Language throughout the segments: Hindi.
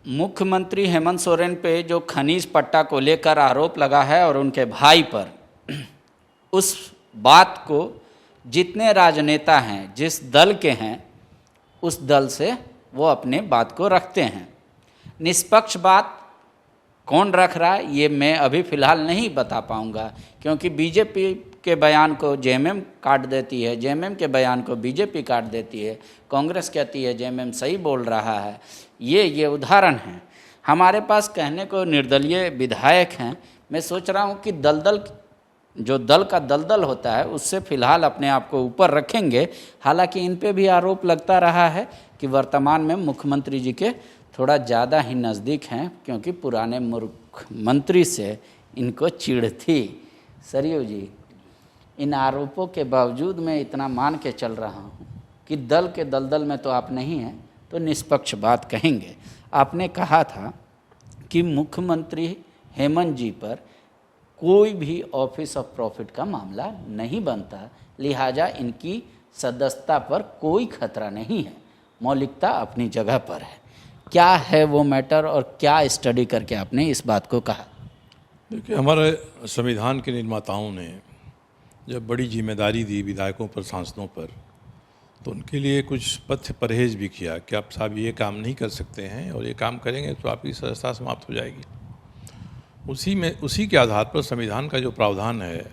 मुख्यमंत्री हेमंत सोरेन पे जो खनिज पट्टा को लेकर आरोप लगा है और उनके भाई पर, उस बात को जितने राजनेता हैं, जिस दल के हैं, उस दल से वो अपने बात को रखते हैं। निष्पक्ष बात कौन रख रहा है ये मैं अभी फ़िलहाल नहीं बता पाऊंगा, क्योंकि बीजेपी के बयान को जेएमएम काट देती है, जेएमएम के बयान को बीजेपी काट देती है, कांग्रेस कहती है जेएमएम सही बोल रहा है। ये उदाहरण हैं। हमारे पास कहने को निर्दलीय विधायक हैं। मैं सोच रहा हूँ कि जो दल का दलदल होता है उससे फ़िलहाल अपने आप को ऊपर रखेंगे। हालांकि इन पे भी आरोप लगता रहा है कि वर्तमान में मुख्यमंत्री जी के थोड़ा ज़्यादा ही नज़दीक हैं, क्योंकि पुराने मुख्यमंत्री से इनको चिढ़ थी। सरयू जी, इन आरोपों के बावजूद मैं इतना मान के चल रहा हूँ कि दल के दलदल में तो आप नहीं हैं, तो निष्पक्ष बात कहेंगे। आपने कहा था कि मुख्यमंत्री हेमंत जी पर कोई भी ऑफिस ऑफ प्रॉफिट का मामला नहीं बनता, लिहाजा इनकी सदस्यता पर कोई खतरा नहीं है, मौलिकता अपनी जगह पर है। क्या है वो मैटर और क्या स्टडी करके आपने इस बात को कहा? देखिए, हमारे संविधान के निर्माताओं ने जब बड़ी जिम्मेदारी दी विधायकों पर, सांसदों पर, तो उनके लिए कुछ पथ परहेज भी किया कि आप साहब ये काम नहीं कर सकते हैं और ये काम करेंगे तो आपकी सदस्यता समाप्त हो जाएगी। उसी के आधार पर संविधान का जो प्रावधान है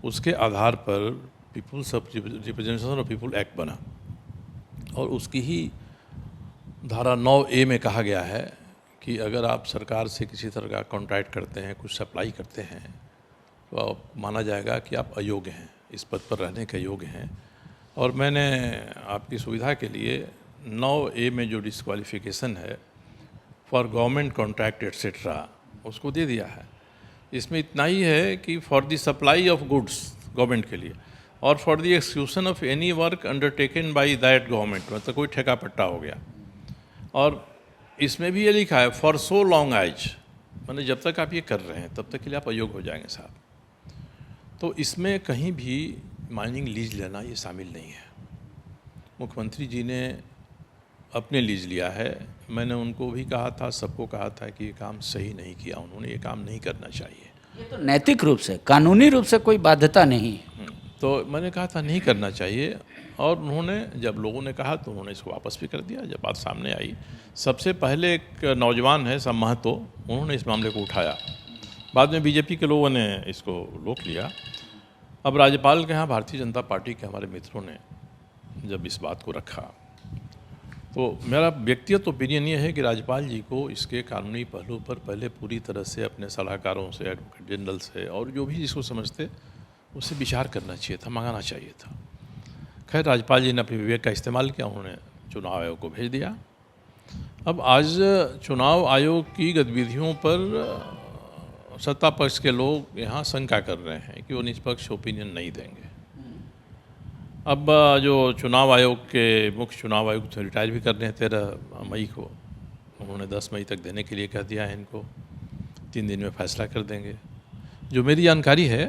उसके आधार पर people's representation of people act बना, और उसकी ही धारा 9A में कहा गया है कि अगर आप सरकार से किसी तरह का कॉन्ट्रैक्ट करते हैं, कुछ सप्लाई करते हैं, तो आप माना जाएगा कि आप अयोग्य हैं, इस पद पर रहने के योग्य हैं। और मैंने आपकी सुविधा के लिए 9A में जो डिस्क्वालिफिकेशन है फॉर गवर्नमेंट कॉन्ट्रैक्ट एट्सेट्रा उसको दे दिया है। इसमें इतना ही है कि for the supply of goods government के लिए, और for the execution of any work undertaken by that government, मतलब कोई ठेका पट्टा हो गया। और इसमें भी ये लिखा है फॉर सो लॉन्ग एज, मैंने जब तक आप ये कर रहे हैं तब तक के लिए आप अयोग्य हो जाएंगे साहब। तो इसमें कहीं भी माइनिंग लीज लेना ये शामिल नहीं है। मुख्यमंत्री जी ने अपने लीज लिया है। मैंने उनको भी कहा था, सबको कहा था कि ये काम सही नहीं किया, उन्होंने ये काम नहीं करना चाहिए। ये तो नैतिक रूप से, कानूनी रूप से कोई बाध्यता नहीं है। तो मैंने कहा था नहीं करना चाहिए, और उन्होंने, जब लोगों ने कहा तो उन्होंने इसको वापस भी कर दिया। जब बात सामने आई, सबसे पहले एक नौजवान है सब महतो, उन्होंने इस मामले को उठाया, बाद में बीजेपी के लोगों ने इसको रोक लिया। अब राज्यपाल के यहाँ भारतीय जनता पार्टी के हमारे मित्रों ने जब इस बात को रखा, तो मेरा व्यक्तिगत ओपिनियन ये है कि राज्यपाल जी को इसके कानूनी पहलू पर पहले पूरी तरह से अपने सलाहकारों से, एडवोकेट जनरल से, और जो भी जिसको समझते उससे विचार करना चाहिए था, मंगाना चाहिए था। खैर, राज्यपाल जी ने अपने विवेक का इस्तेमाल किया, उन्होंने चुनाव आयोग को भेज दिया। अब आज चुनाव आयोग की गतिविधियों पर सत्ता पक्ष के लोग यहाँ शंका कर रहे हैं कि वो निष्पक्ष ओपिनियन नहीं देंगे। अब जो चुनाव आयोग के मुख्य चुनाव आयुक्त रिटायर भी कर रहे हैं 13 मई को, उन्होंने 10 मई तक देने के लिए कह दिया है इनको, 3 दिन में फैसला कर देंगे। जो मेरी जानकारी है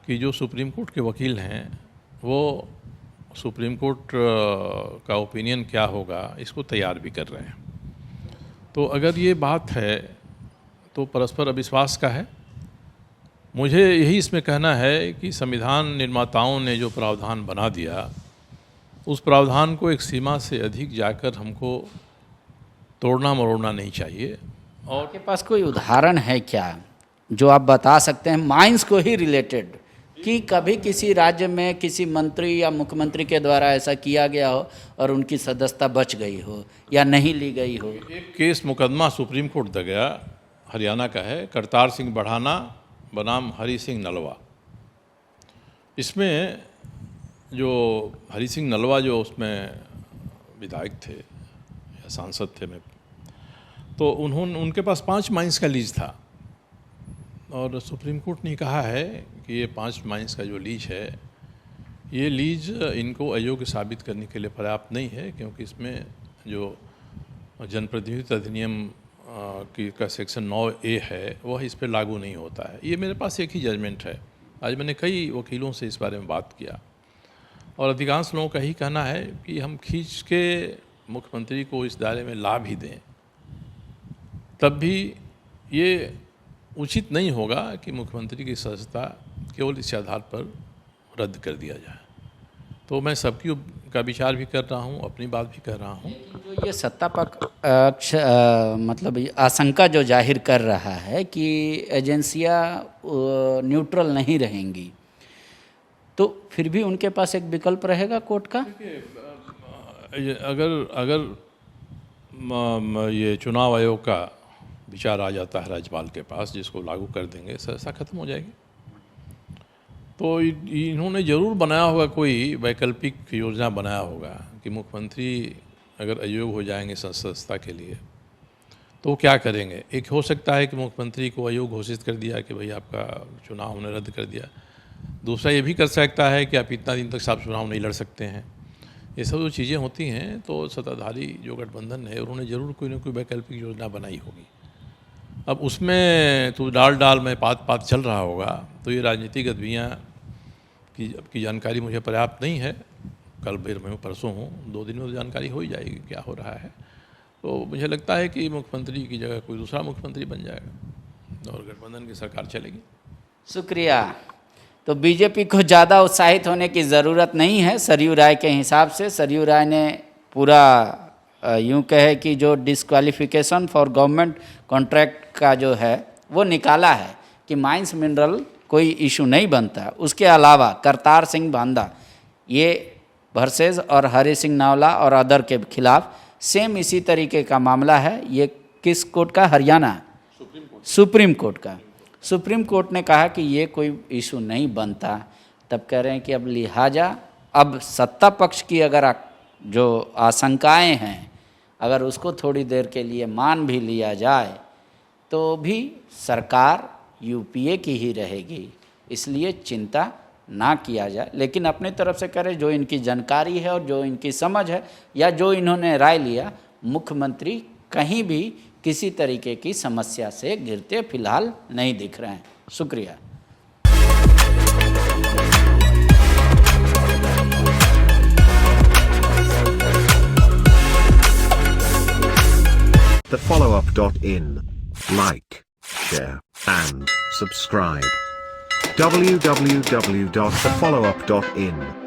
कि जो सुप्रीम कोर्ट के वकील हैं वो सुप्रीम कोर्ट का ओपिनियन क्या होगा इसको तैयार भी कर रहे हैं। तो अगर ये बात है तो परस्पर अविश्वास का है। मुझे यही इसमें कहना है कि संविधान निर्माताओं ने जो प्रावधान बना दिया, उस प्रावधान को एक सीमा से अधिक जाकर हमको तोड़ना मरोड़ना नहीं चाहिए। और आपके पास कोई उदाहरण है क्या जो आप बता सकते हैं, माइंस को ही रिलेटेड, कि कभी किसी राज्य में किसी मंत्री या मुख्यमंत्री के द्वारा ऐसा किया गया हो और उनकी सदस्यता बच गई हो या नहीं ली गई हो? एक केस मुकदमा सुप्रीम कोर्ट दे गया, हरियाणा का है, करतार सिंह बढ़ाना बनाम हरि सिंह नलवा। इसमें जो हरि सिंह नलवा जो उसमें विधायक थे या सांसद थे, मैं तो उनके पास 5 माइंस का लीज था, और सुप्रीम कोर्ट ने कहा है कि ये 5 माइंस का जो लीज है, ये लीज इनको अयोग्य साबित करने के लिए पर्याप्त नहीं है, क्योंकि इसमें जो जनप्रतिनिधित्व अधिनियम का सेक्शन 9A है वह इस पर लागू नहीं होता है। ये मेरे पास एक ही जजमेंट है। आज मैंने कई वकीलों से इस बारे में बात किया, और अधिकांश लोगों का ही कहना है कि हम खींच के मुख्यमंत्री को इस दायरे में ला भी दें तब भी ये उचित नहीं होगा कि मुख्यमंत्री की सदस्यता केवल इस आधार पर रद्द कर दिया जाए। तो मैं सबकी का विचार भी कर रहा हूँ, अपनी बात भी कर रहा हूँ। जो ये सत्ता पक्ष मतलब ये आशंका जो जाहिर कर रहा है कि एजेंसियां न्यूट्रल नहीं रहेंगी, तो फिर भी उनके पास एक विकल्प रहेगा कोर्ट का। अगर ये चुनाव आयोग का विचार आ जाता है राज्यपाल के पास, जिसको लागू कर देंगे, सदस्यता खत्म हो जाएगी। तो इन्होंने ज़रूर बनाया होगा, कोई वैकल्पिक योजना बनाया होगा कि मुख्यमंत्री अगर अयोग्य हो जाएंगे सदस्यता के लिए तो वो क्या करेंगे। एक हो सकता है कि मुख्यमंत्री को अयोग्य घोषित कर दिया कि भाई आपका चुनाव हमने रद्द कर दिया। दूसरा ये भी कर सकता है कि आप इतना दिन तक साफ चुनाव नहीं लड़ सकते हैं। ये सब जो चीज़ें होती हैं तो सत्ताधारी जो गठबंधन है उन्होंने ज़रूर कोई ना कोई वैकल्पिक योजना बनाई होगी। अब उसमें तो डाल में पात चल रहा होगा, तो ये राजनीतिक गतिविधियाँ की जानकारी मुझे पर्याप्त नहीं है। कल फिर मैं परसों हूँ, 2 दिन में तो जानकारी हो ही जाएगी क्या हो रहा है। तो मुझे लगता है कि मुख्यमंत्री की जगह कोई दूसरा मुख्यमंत्री बन जाएगा और गठबंधन की सरकार चलेगी। शुक्रिया। तो बीजेपी को ज़्यादा उत्साहित होने की ज़रूरत नहीं है सरयू राय के हिसाब से। सरयू राय ने पूरा यूँ कहे कि जो डिस्क्वालिफिकेशन फॉर गवर्नमेंट कॉन्ट्रैक्ट का जो है वो निकाला है कि माइंस मिनरल कोई इशू नहीं बनता। उसके अलावा करतार सिंह बांदा ये वर्सेस और हरि सिंह नावला और अदर के खिलाफ सेम इसी तरीके का मामला है। ये किस कोर्ट का? हरियाणा सुप्रीम कोर्ट का। सुप्रीम कोर्ट ने कहा कि ये कोई इशू नहीं बनता। तब कह रहे हैं कि अब लिहाजा अब सत्ता पक्ष की अगर जो आशंकाएं हैं अगर उसको थोड़ी देर के लिए मान भी लिया जाए तो भी सरकार यूपीए की ही रहेगी, इसलिए चिंता ना किया जाए। लेकिन अपनी तरफ से करें जो इनकी जानकारी है और जो इनकी समझ है या जो इन्होंने राय लिया, मुख्यमंत्री कहीं भी किसी तरीके की समस्या से घिरते फिलहाल नहीं दिख रहे हैं। शुक्रिया। thefollowup.in. Like, share, and subscribe. www.thefollowup.in